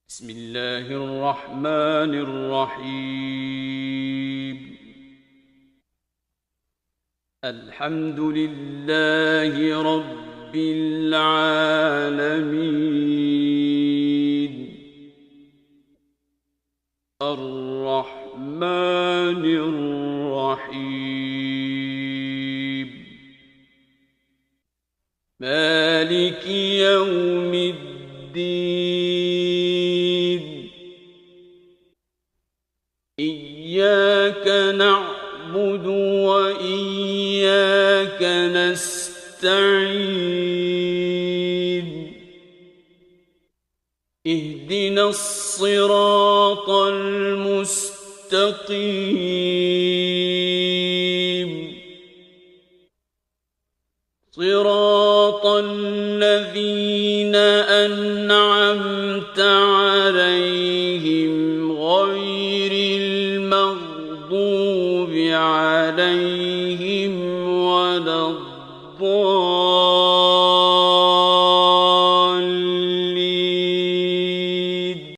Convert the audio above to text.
بسم الله الرحمن الرحيم. الحمد لله رب العالمين، الرحمن الرحيم، مالك يوم الدين. إياك نعبد وإياك نستعين. اهدنا الصراط المستقيم، صراط الذين أنعمت عليهم غير المغضوب عليهم ولا الضالين.